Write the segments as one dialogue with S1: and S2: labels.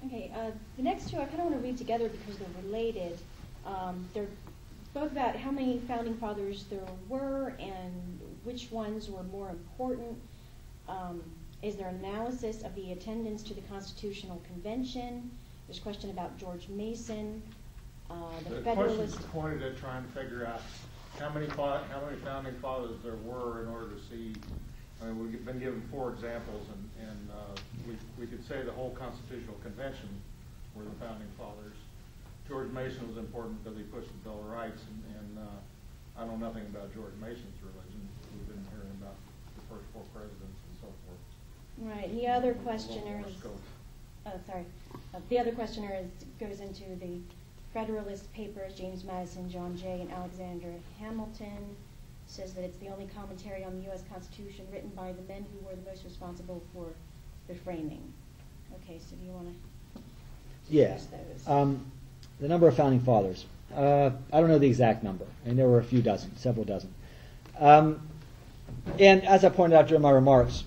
S1: Okay, the next two I kind of want to read together because they're related. They're both about how many founding fathers there were and which ones were more important. Is there analysis of the attendance to the Constitutional Convention? There's a question about George Mason. The Federalist.
S2: Question's pointed at trying to figure out how many founding fathers there were in order to see. I mean, we've been given 4 examples, and we could say the whole Constitutional Convention were the founding fathers. George Mason was important because he pushed the Bill of Rights, and I know nothing about George Mason's religion. We've been hearing about the first 4 presidents and so forth.
S1: Right. The other questioner is. Oh, sorry. The other questioner goes into the Federalist Papers, James Madison, John Jay, and Alexander Hamilton. Says that it's the only commentary on the U.S. Constitution written by the men who were the most responsible for the framing. Okay, so do you want to
S3: introduce those? The number of founding fathers. I don't know the exact number. I mean, there were a few dozen, several dozen. And as I pointed out during my remarks,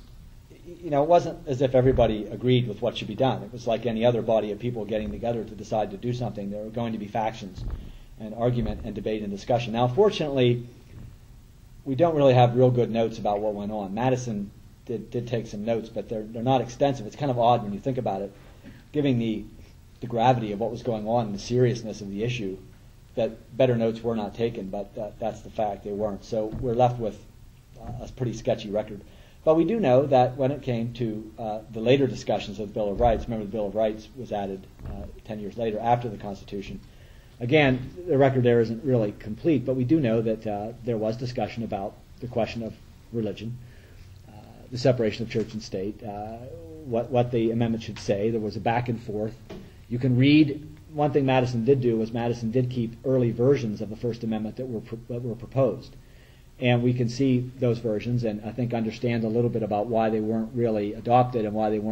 S3: it wasn't as if everybody agreed with what should be done. It was like any other body of people getting together to decide to do something. There were going to be factions and argument and debate and discussion. Now, fortunately, we don't really have real good notes about what went on. Madison did take some notes, but they're not extensive. It's kind of odd when you think about it, given the gravity of what was going on and the seriousness of the issue, that better notes were not taken, but that's the fact, they weren't. So we're left with a pretty sketchy record. But we do know that when it came to the later discussions of the Bill of Rights, remember the Bill of Rights was added 10 years later after the Constitution. Again, the record there isn't really complete, but we do know that there was discussion about the question of religion, the separation of church and state, what the amendment should say. There was a back and forth. You can read, one thing Madison did do was Madison did keep early versions of the First Amendment that were proposed. And we can see those versions and I think understand a little bit about why they weren't really adopted and why they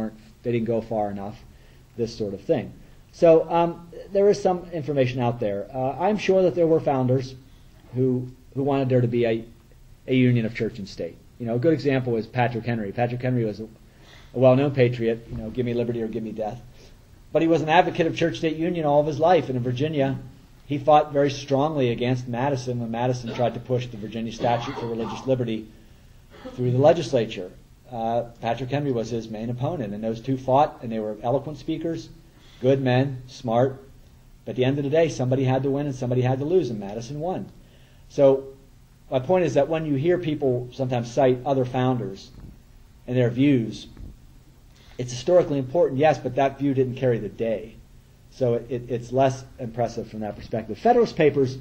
S3: didn't go far enough, this sort of thing. So there is some information out there. I'm sure that there were founders who wanted there to be a union of church and state. A good example is Patrick Henry. Patrick Henry was a well-known patriot, give me liberty or give me death. But he was an advocate of church-state union all of his life. And in Virginia, he fought very strongly against Madison when Madison tried to push the Virginia Statute for Religious Liberty through the legislature. Patrick Henry was his main opponent, and those two fought, and they were eloquent speakers, good men, smart. But at the end of the day, somebody had to win and somebody had to lose, and Madison won. So my point is that when you hear people sometimes cite other founders and their views, it's historically important, yes, but that view didn't carry the day. So it's less impressive from that perspective. Federalist Papers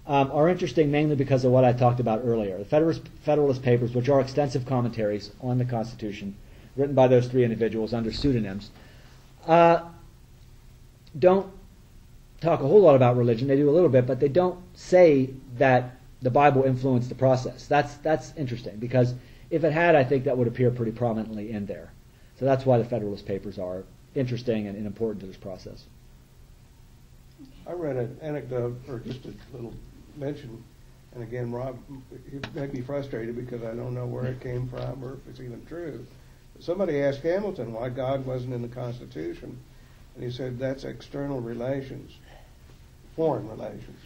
S3: are interesting mainly because of what I talked about earlier. The Federalist Papers, which are extensive commentaries on the Constitution, written by those 3 individuals under pseudonyms, don't talk a whole lot about religion. They do a little bit, but they don't say that the Bible influenced the process. That's interesting, because if it had, I think that would appear pretty prominently in there. So that's why the Federalist Papers are interesting and important to this process.
S4: I read an anecdote, or just a little mention, and again, Rob, it may be frustrated because I don't know where it came from or if it's even true. Somebody asked Hamilton why God wasn't in the Constitution, and he said that's external relations, foreign relations.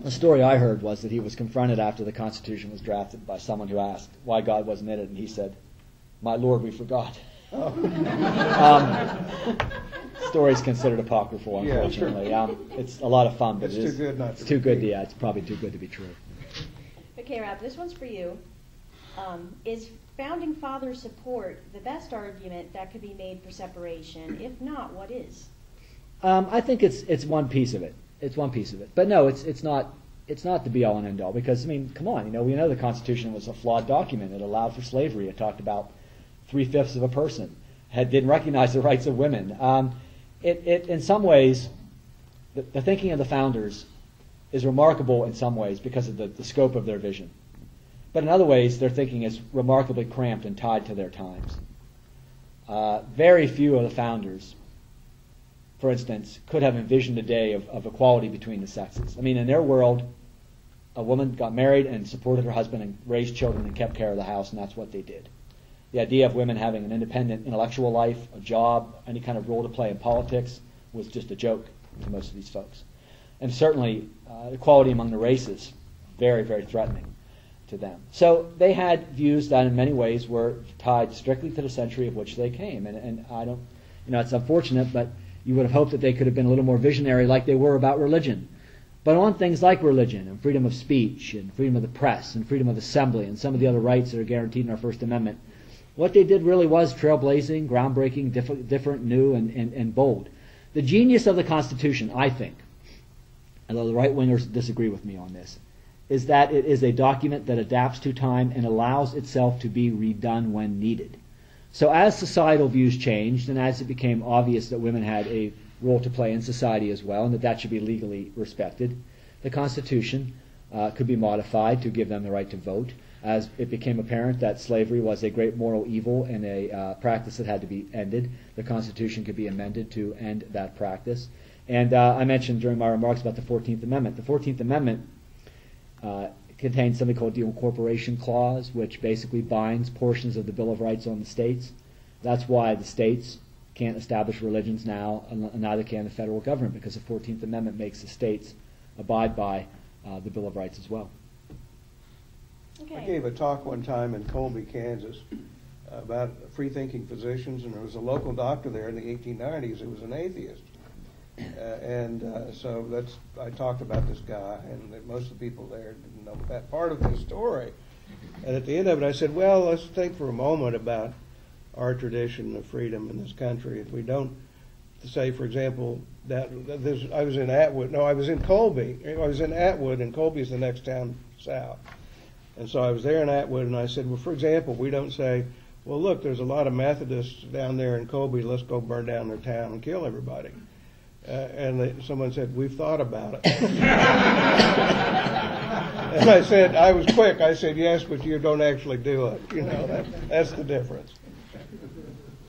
S3: The story I heard was that he was confronted after the Constitution was drafted by someone who asked why God wasn't in it, and he said, "My Lord, we forgot." Oh. Story's considered apocryphal, unfortunately. Yeah, sure. It's a lot of fun, but it's too good. Yeah, it's probably too good to be true.
S1: Okay, Rob, this one's for you. Is founding father support the best argument that could be made for separation? If not, what is?
S3: I think it's one piece of it. It's one piece of it, but no, it's not. It's not the be all and end all, because I mean, come on, we know the Constitution was a flawed document. It allowed for slavery. It talked about 3/5 of a person. Didn't recognize the rights of women. It in some ways, the thinking of the founders is remarkable in some ways because of the scope of their vision. But in other ways, their thinking is remarkably cramped and tied to their times. Very few of the founders, for instance, could have envisioned a day of equality between the sexes. I mean, in their world, a woman got married and supported her husband and raised children and kept care of the house, and that's what they did. The idea of women having an independent intellectual life, a job, any kind of role to play in politics was just a joke to most of these folks. And certainly equality among the races, very, very threatening to them. So they had views that in many ways were tied strictly to the century of which they came. And I don't, it's unfortunate, but you would have hoped that they could have been a little more visionary like they were about religion. But on things like religion and freedom of speech and freedom of the press and freedom of assembly and some of the other rights that are guaranteed in our First Amendment, what they did really was trailblazing, groundbreaking, different, new, and bold. The genius of the Constitution, I think, although the right-wingers disagree with me on this, is that it is a document that adapts to time and allows itself to be redone when needed. So as societal views changed and as it became obvious that women had a role to play in society as well and that should be legally respected, the Constitution could be modified to give them the right to vote. As it became apparent that slavery was a great moral evil and a practice that had to be ended, the Constitution could be amended to end that practice. And I mentioned during my remarks about the 14th Amendment. The 14th Amendment contains something called the Incorporation Clause, which basically binds portions of the Bill of Rights on the states. That's why the states can't establish religions now, and neither can the federal government, because the 14th Amendment makes the states abide by the Bill of Rights as well.
S1: Okay.
S4: I gave a talk one time in Colby, Kansas, about free-thinking physicians, and there was a local doctor there in the 1890s who was an atheist. So I talked about this guy, and most of the people there didn't know that part of his story. And at the end of it, I said, well, let's think for a moment about our tradition of freedom in this country. If we don't say, for example, I was in Colby. I was in Atwood, and Colby is the next town south. And so I was there in Atwood, and I said, well, for example, we don't say, well, look, there's a lot of Methodists down there in Colby. Let's go burn down their town and kill everybody. Someone said, we've thought about it. And I was quick. I said, yes, but you don't actually do it. That's the difference.